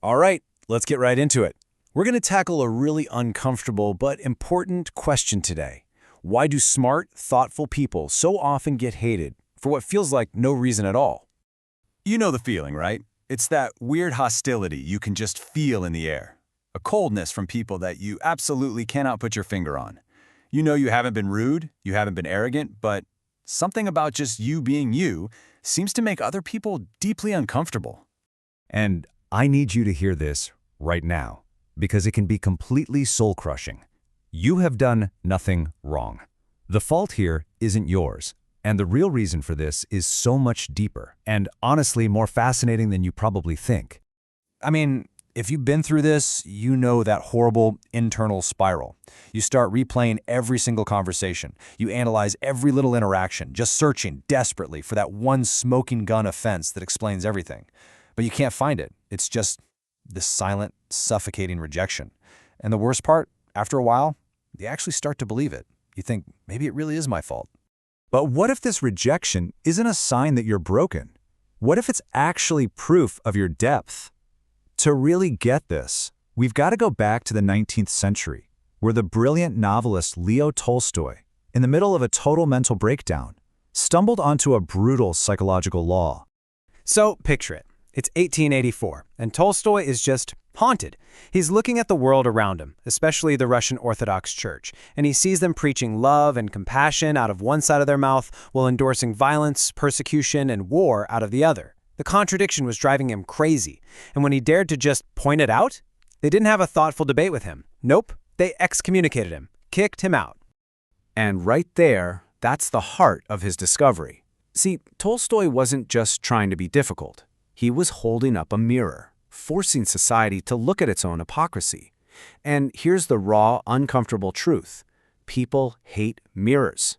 All right, let's get right into it. We're going to tackle a really uncomfortable but important question today. Why do smart, thoughtful people so often get hated for what feels like no reason at all? You know the feeling, right? It's that weird hostility you can just feel in the air. A coldness from people that you absolutely cannot put your finger on. You know you haven't been rude, you haven't been arrogant, but something about just you being you seems to make other people deeply uncomfortable. And I need you to hear this right now, because it can be completely soul-crushing. You have done nothing wrong. The fault here isn't yours, and the real reason for this is so much deeper, and honestly more fascinating than you probably think. I mean, if you've been through this, you know that horrible internal spiral. You start replaying every single conversation. You analyze every little interaction, just searching desperately for that one smoking gun offense that explains everything. But you can't find it. It's just this silent, suffocating rejection. And the worst part, after a while, you actually start to believe it. You think, maybe it really is my fault. But what if this rejection isn't a sign that you're broken? What if it's actually proof of your depth? To really get this, we've got to go back to the 19th century, where the brilliant novelist Leo Tolstoy, in the middle of a total mental breakdown, stumbled onto a brutal psychological law. So, picture it. It's 1884, and Tolstoy is just haunted. He's looking at the world around him, especially the Russian Orthodox Church, and he sees them preaching love and compassion out of one side of their mouth while endorsing violence, persecution, and war out of the other. The contradiction was driving him crazy, and when he dared to just point it out, they didn't have a thoughtful debate with him. Nope, they excommunicated him, kicked him out. And right there, that's the heart of his discovery. See, Tolstoy wasn't just trying to be difficult. He was holding up a mirror, forcing society to look at its own hypocrisy. And here's the raw, uncomfortable truth. People hate mirrors.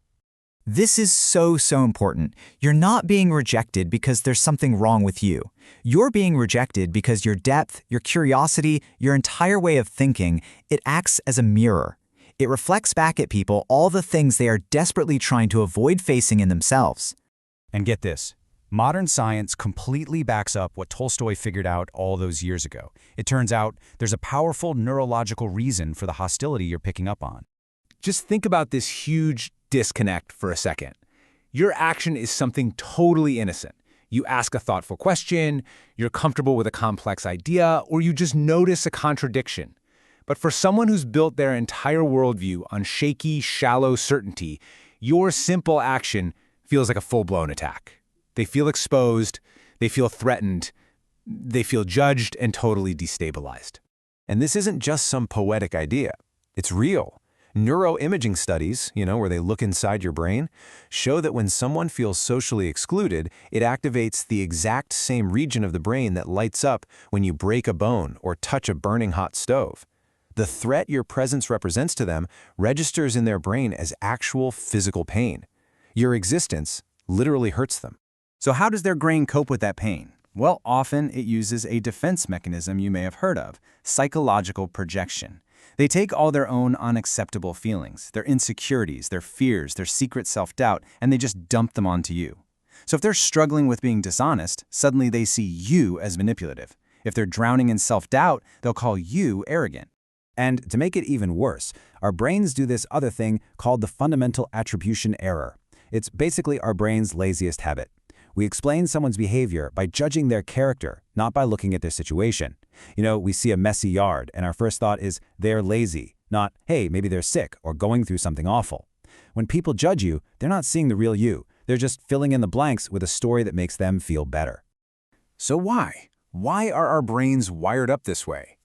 This is so important. You're not being rejected because there's something wrong with you. You're being rejected because your depth, your curiosity, your entire way of thinking, it acts as a mirror. It reflects back at people all the things they are desperately trying to avoid facing in themselves. And get this, modern science completely backs up what Tolstoy figured out all those years ago. It turns out there's a powerful neurological reason for the hostility you're picking up on. Just think about this huge disconnect for a second. Your action is something totally innocent. You ask a thoughtful question, you're comfortable with a complex idea, or you just notice a contradiction. But for someone who's built their entire worldview on shaky, shallow certainty, your simple action feels like a full-blown attack. They feel exposed, they feel threatened, they feel judged and totally destabilized. And this isn't just some poetic idea. It's real. Neuroimaging studies, where they look inside your brain, show that when someone feels socially excluded, it activates the exact same region of the brain that lights up when you break a bone or touch a burning hot stove. The threat your presence represents to them registers in their brain as actual physical pain. Your existence literally hurts them. So how does their brain cope with that pain? Well, often it uses a defense mechanism you may have heard of, psychological projection. They take all their own unacceptable feelings, their insecurities, their fears, their secret self-doubt, and they just dump them onto you. So if they're struggling with being dishonest, suddenly they see you as manipulative. If they're drowning in self-doubt, they'll call you arrogant. And to make it even worse, our brains do this other thing called the fundamental attribution error. It's basically our brain's laziest habit. We explain someone's behavior by judging their character, not by looking at their situation. We see a messy yard, and our first thought is, they're lazy, not, hey, maybe they're sick or going through something awful. When people judge you, they're not seeing the real you. They're just filling in the blanks with a story that makes them feel better. So why? Why are our brains wired up this way?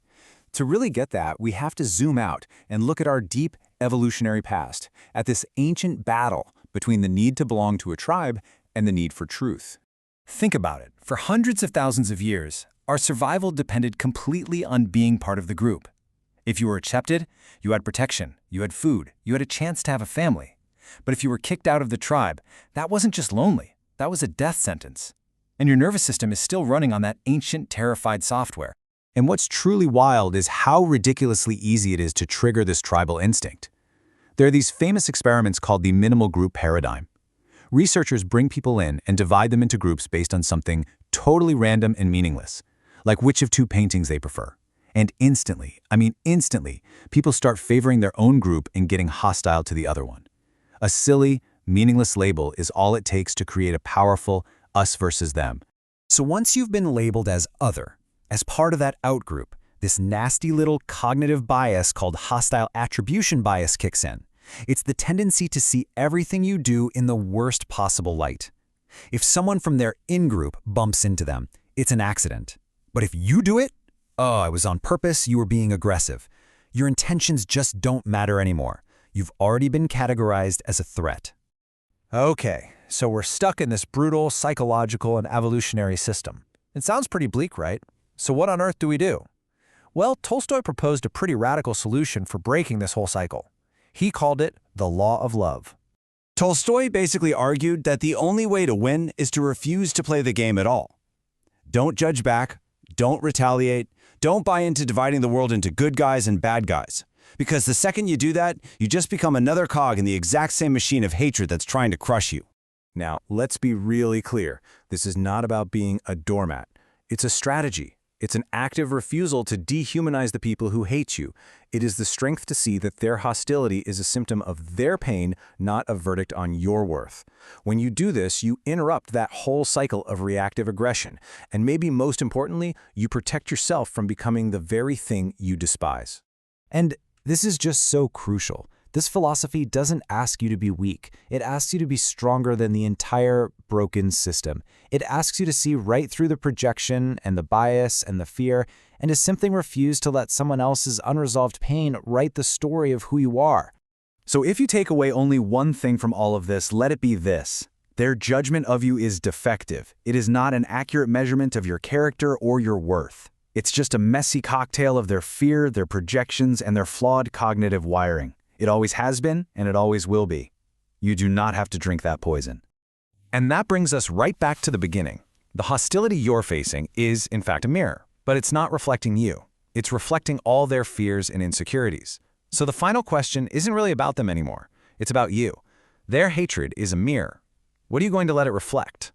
To really get that, we have to zoom out and look at our deep evolutionary past, at this ancient battle between the need to belong to a tribe and the need for truth. Think about it. For hundreds of thousands of years, our survival depended completely on being part of the group. If you were accepted, you had protection, you had food, you had a chance to have a family. But if you were kicked out of the tribe, that wasn't just lonely, that was a death sentence. And your nervous system is still running on that ancient, terrified software. And what's truly wild is how ridiculously easy it is to trigger this tribal instinct. There are these famous experiments called the minimal group paradigm. Researchers bring people in and divide them into groups based on something totally random and meaningless, like which of two paintings they prefer. And instantly, people start favoring their own group and getting hostile to the other one. A silly, meaningless label is all it takes to create a powerful us versus them. So once you've been labeled as other, as part of that outgroup, this nasty little cognitive bias called hostile attribution bias kicks in. It's the tendency to see everything you do in the worst possible light. If someone from their in-group bumps into them, it's an accident. But if you do it, oh, it was on purpose, you were being aggressive. Your intentions just don't matter anymore. You've already been categorized as a threat. Okay, so we're stuck in this brutal psychological and evolutionary system. It sounds pretty bleak, right? So what on earth do we do? Well, Tolstoy proposed a pretty radical solution for breaking this whole cycle. He called it the law of love. Tolstoy basically argued that the only way to win is to refuse to play the game at all. Don't judge back, don't retaliate, don't buy into dividing the world into good guys and bad guys. Because the second you do that, you just become another cog in the exact same machine of hatred that's trying to crush you. Now, let's be really clear. This is not about being a doormat. It's a strategy. It's an active refusal to dehumanize the people who hate you. It is the strength to see that their hostility is a symptom of their pain, not a verdict on your worth. When you do this, you interrupt that whole cycle of reactive aggression. And maybe most importantly, you protect yourself from becoming the very thing you despise. And this is just so crucial. This philosophy doesn't ask you to be weak. It asks you to be stronger than the entire broken system. It asks you to see right through the projection and the bias and the fear, and to simply refuse to let someone else's unresolved pain write the story of who you are. So if you take away only one thing from all of this, let it be this. Their judgment of you is defective. It is not an accurate measurement of your character or your worth. It's just a messy cocktail of their fear, their projections, and their flawed cognitive wiring. It always has been, and it always will be. You do not have to drink that poison. And that brings us right back to the beginning. The hostility you're facing is, in fact, a mirror, but it's not reflecting you. It's reflecting all their fears and insecurities. So the final question isn't really about them anymore. It's about you. Their hatred is a mirror. What are you going to let it reflect?